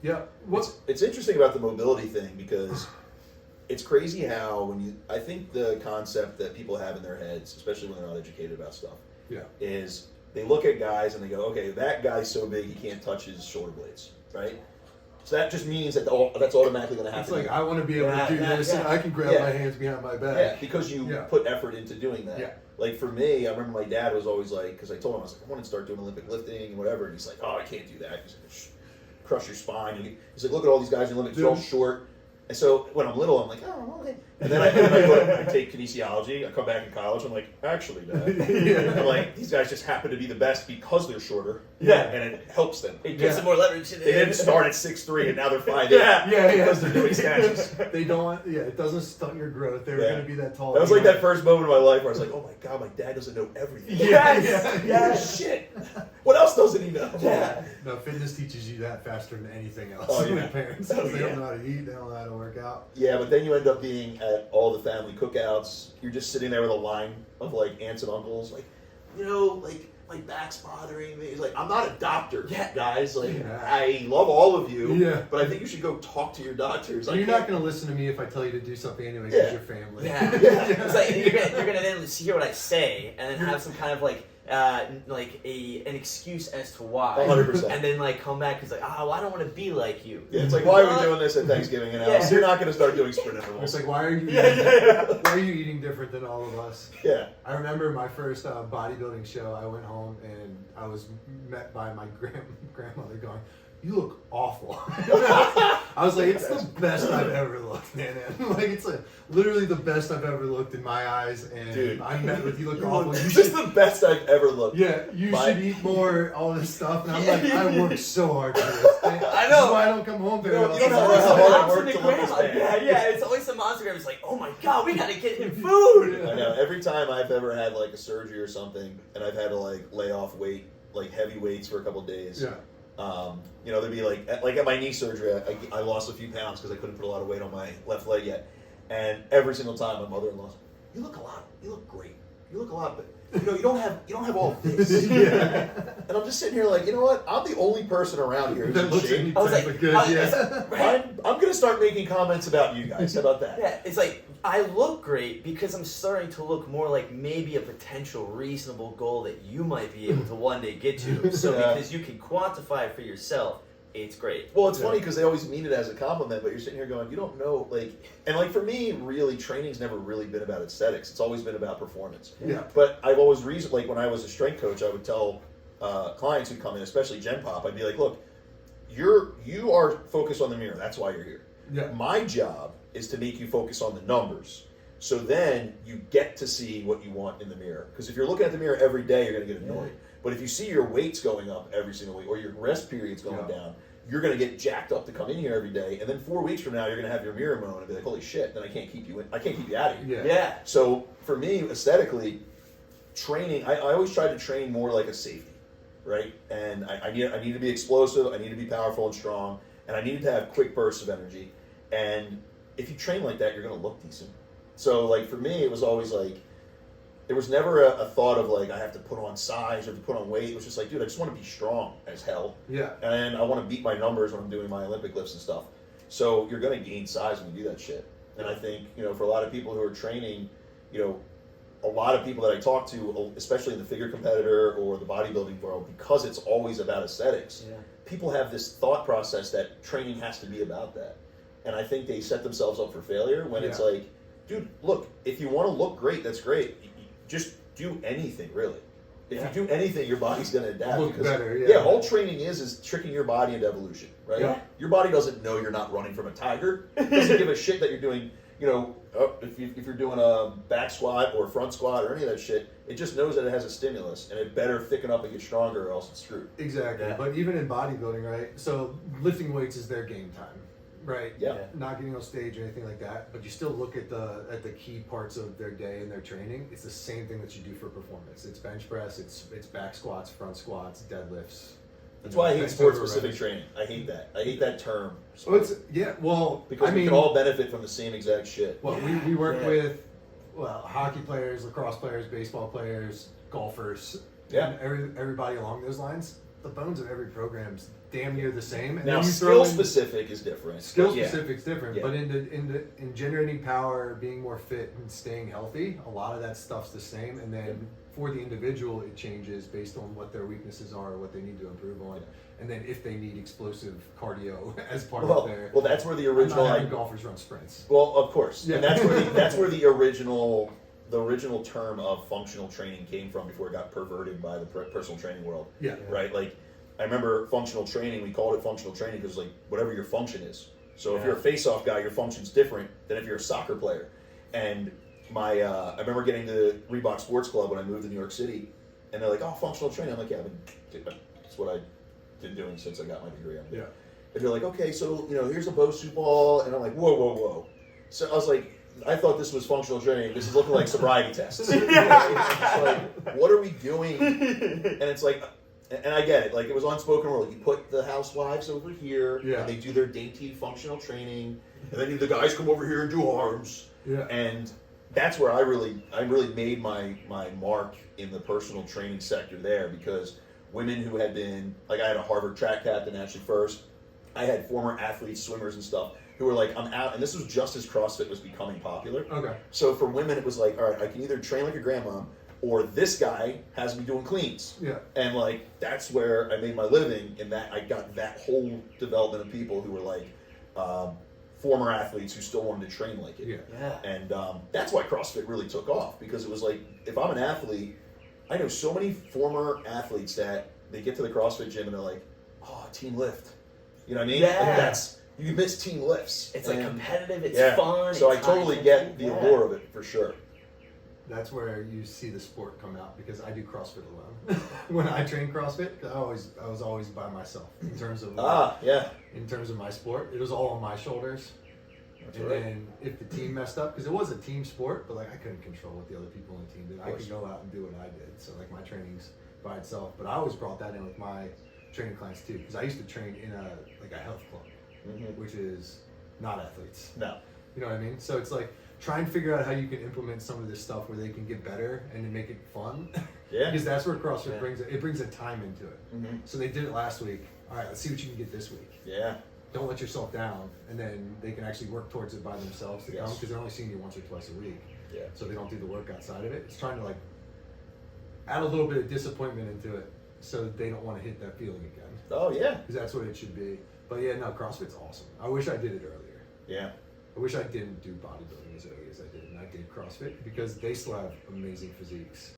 Yeah. It's interesting about the mobility thing because it's crazy how I think the concept that people have in their heads, especially when they're not educated about stuff, is they look at guys and they go, okay, that guy's so big he can't touch his shoulder blades, right? So that just means that that's automatically going to happen. It's like, I want to be able to do this, and I can grab my hands behind my back. Yeah, because you put effort into doing that. Yeah. Like for me, I remember my dad was always like, because I told him, I was like, I want to start doing Olympic lifting and whatever, and he's like, oh, I can't do that. He's like, crush your spine. He's like, look at all these guys in the Olympics, they're all short. And so when I'm little, I'm like, oh, okay. And then I take kinesiology. I come back in college. I'm like, actually, Dad. I'm like, these guys just happen to be the best because they're shorter. Yeah. And it helps them. It gives them more leverage. They didn't start at 6'3" and now they're 5'8". Because they're doing snatches. They don't. It doesn't stunt your growth. They're going to be that tall. That was like that first moment of my life where I was like, oh my God, my dad doesn't know everything. Yes. Shit. What else doesn't he know? Yeah. No, fitness teaches you that faster than anything else. Oh, yeah. My parents, they don't know how to eat. They don't know how to work out. Yeah, but then you end up being at all the family cookouts. You're just sitting there with a line of like aunts and uncles, like, like my back's bothering me. It's like, I'm not a doctor, guys. Like, I love all of you, but I think you should go talk to your doctors. You're not going to listen to me if I tell you to do something anyway, because you're family. It's like you're gonna then hear what I say and then have some kind of an excuse as to why. 100%. And then come back and well, I don't want to be like you. Yeah, it's like, why are we doing this at Thanksgiving and Alice? You're not going to start doing sprint intervals. It's like, why are you why are you eating different than all of us? Yeah. I remember my first bodybuilding show. I went home and I was met by my grandmother going, you look awful. I was like, it's the best I've ever looked, man. It's literally the best I've ever looked in my eyes. And dude, I met with you look awful. This is the best I've ever looked. Yeah, you should eat more, all this stuff. And I'm like, I worked so hard for this. I know. That's why I don't come home very often. You don't have always hard moms work in the to look this grandma. bad. Yeah, it's always some mom's Instagram. It's like, oh my God, we gotta get him food. I know. Every time I've ever had a surgery or something, and I've had to lay off weight, heavy weights for a couple of days. Yeah. There'd be at my knee surgery, I lost a few pounds because I couldn't put a lot of weight on my left leg yet. And every single time my mother-in-law's, you look great. You look a lot, but you don't have all this. And I'm just sitting here like, you know what? I'm the only person around here who's in shape. I was like, good. I'm gonna start making comments about you guys. How about that? Yeah, it's like I look great because I'm starting to look more like maybe a potential reasonable goal that you might be able to one day get to. So because you can quantify it for yourself, it's great. Well, it's funny because they always mean it as a compliment, but you're sitting here going, you don't know, for me, really, training's never really been about aesthetics. It's always been about performance. Yeah. But I've always when I was a strength coach, I would tell clients who come in, especially Gen Pop, I'd be like, look, you are focused on the mirror. That's why you're here. Yeah. My job is to make you focus on the numbers. So then you get to see what you want in the mirror. Because if you're looking at the mirror every day, you're going to get annoyed. But if you see your weights going up every single week or your rest periods going down, you're going to get jacked up to come in here every day. And then 4 weeks from now, you're going to have your mirror moan and be like, holy shit, then I can't keep you out of here. Yeah. So for me, aesthetically, training, I always try to train more like a safety, right? And I need to be explosive, I need to be powerful and strong, and I needed to have quick bursts of energy. And if you train like that, you're going to look decent. So for me, it was always there was never a thought of I have to put on size or to put on weight. It was just dude, I just want to be strong as hell. Yeah. And I want to beat my numbers when I'm doing my Olympic lifts and stuff. So you're going to gain size when you do that shit. And I think, for a lot of people who are training, a lot of people that I talk to, especially in the figure competitor or the bodybuilding world, because it's always about aesthetics, people have this thought process that training has to be about that. And I think they set themselves up for failure when it's dude, look, if you want to look great, that's great. Just do anything, really. If you do anything, your body's going to adapt. Look better, all training is tricking your body into evolution, right? Yeah. Your body doesn't know you're not running from a tiger. It doesn't give a shit that you're doing, if you're doing a back squat or front squat or any of that shit, it just knows that it has a stimulus and it better thicken up and get stronger or else it's screwed. Exactly. Yeah. But even in bodybuilding, right? So lifting weights is their game time. Right. Yeah. Not getting on stage or anything like that, but you still look at the key parts of their day and their training. It's the same thing that you do for performance. It's bench press, it's back squats, front squats, deadlifts. That's why I hate sport-specific training. I hate that. I hate that term. Because we can all benefit from the same exact shit. Well, we work with hockey players, lacrosse players, baseball players, golfers, and everybody along those lines. the bones of every program's damn near the same. And Now, then you skill throw in, specific is different. skill Yeah. specific's different, Yeah. but in generating power, being more fit, and staying healthy, a lot of that stuff's the same. And then for the individual, it changes based on what their weaknesses are, what they need to improve on, and then if they need explosive cardio as part of their. Well, that's where the I'm original. not having golfers run sprints. Well, of course, Yeah. and that's where the original term of functional training came from before it got perverted by the personal training world. Yeah. Right. Like, I remember functional training. We called it functional training because like whatever your function is. So if you're a face-off guy, your function's different than if you're a soccer player. And I remember getting to Reebok Sports Club when I moved to New York City, and they're like, "Oh, functional training." I'm like, "Yeah, that's what I've been doing since I got my degree." Yeah. And they're like, "Okay, so here's a Bosu ball," and I'm like, "Whoa, whoa, whoa!" So I was like, "I thought this was functional training. This is looking like sobriety tests." It's like, what are we doing? And it's like, and I get it. Like, it was unspoken rule. You put the housewives over here, and they do their dainty functional training, and then the guys come over here and do arms. Yeah. And that's where I really made my mark in the personal training sector there, because women who had been, like, I had a Harvard track captain actually first. I had former athletes, swimmers and stuff, who were like, I'm out, and this was just as CrossFit was becoming popular. Okay. So for women, it was like, all right, I can either train like a grandma, or this guy has me doing cleans. Yeah. And like, that's where I made my living, in that I got that whole development of people who were like, former athletes who still wanted to train like it. Yeah. And that's why CrossFit really took off, because it was like, if I'm an athlete, I know so many former athletes that they get to the CrossFit gym and they're like, oh, team lift. You know what I mean? Yeah. Like, that's, you miss team lifts. It's like And, competitive, it's yeah. fun. So I it's totally high get intensity. the allure of it, for sure. That's where you see the sport come out, because I do CrossFit alone. When I train CrossFit, I was always by myself in terms of Yeah. in terms of my sport. It was all on my shoulders. That's And right. then if the team messed up, because it was a team sport, but like I couldn't control what the other people on the team did. I course. could go out and do what I did. So like my training's by itself. But I always brought that in with my training clients too, because I used to train in a health club, which is not athletes. No. You know what I mean? So it's like, try and figure out how you can implement some of this stuff where they can get better and then make it fun. Yeah. Because that's where CrossFit brings a time into it. Mm-hmm. So they did it last week. All right, let's see what you can get this week. Yeah. Don't let yourself down, and then they can actually work towards it by themselves to come, Yes. because they're only seeing you once or twice a week. Yeah. So they don't do the work outside of it. It's trying to like add a little bit of disappointment into it, so that they don't want to hit that feeling again. Oh, yeah. Because that's what it should be. But yeah, no, CrossFit's awesome. I wish I did it earlier. Yeah. I wish I didn't do bodybuilding as early as I did, and I did CrossFit, because they still have amazing physiques.